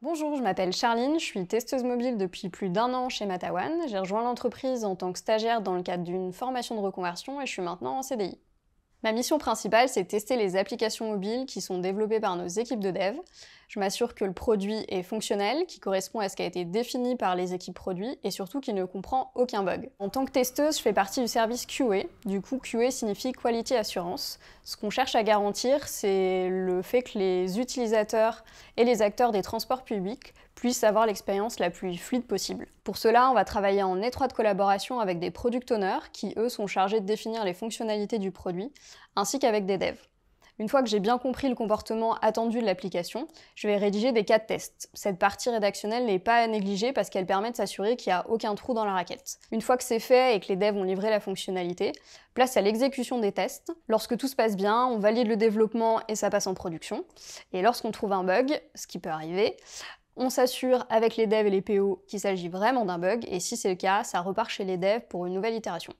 Bonjour, je m'appelle Charline, je suis testeuse mobile depuis plus d'1 an chez Matawan. J'ai rejoint l'entreprise en tant que stagiaire dans le cadre d'une formation de reconversion et je suis maintenant en CDI. Ma mission principale, c'est de tester les applications mobiles qui sont développées par nos équipes de dev. Je m'assure que le produit est fonctionnel, qui correspond à ce qui a été défini par les équipes produits et surtout qu'il ne comprend aucun bug. En tant que testeuse, je fais partie du service QA. Du coup, QA signifie Quality Assurance. Ce qu'on cherche à garantir, c'est le fait que les utilisateurs et les acteurs des transports publics puissent avoir l'expérience la plus fluide possible. Pour cela, on va travailler en étroite collaboration avec des product owners qui, eux, sont chargés de définir les fonctionnalités du produit, ainsi qu'avec des devs. Une fois que j'ai bien compris le comportement attendu de l'application, je vais rédiger des cas de test. Cette partie rédactionnelle n'est pas à négliger parce qu'elle permet de s'assurer qu'il n'y a aucun trou dans la raquette. Une fois que c'est fait et que les devs ont livré la fonctionnalité, place à l'exécution des tests. Lorsque tout se passe bien, on valide le développement et ça passe en production. Et lorsqu'on trouve un bug, ce qui peut arriver, on s'assure avec les devs et les PO qu'il s'agit vraiment d'un bug, et si c'est le cas, ça repart chez les devs pour une nouvelle itération.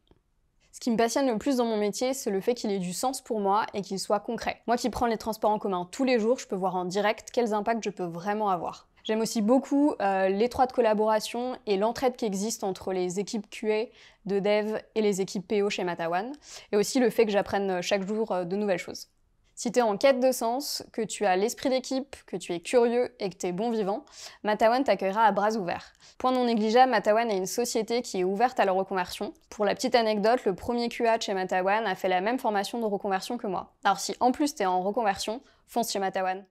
Ce qui me passionne le plus dans mon métier, c'est le fait qu'il ait du sens pour moi et qu'il soit concret. Moi qui prends les transports en commun tous les jours, je peux voir en direct quels impacts je peux vraiment avoir. J'aime aussi beaucoup l'étroite collaboration et l'entraide qui existe entre les équipes QA de dev et les équipes PO chez Matawan, et aussi le fait que j'apprenne chaque jour de nouvelles choses. Si tu es en quête de sens, que tu as l'esprit d'équipe, que tu es curieux et que tu es bon vivant, Matawan t'accueillera à bras ouverts. Point non négligeable, Matawan est une société qui est ouverte à la reconversion. Pour la petite anecdote, le premier QA de chez Matawan a fait la même formation de reconversion que moi. Alors si en plus tu es en reconversion, fonce chez Matawan.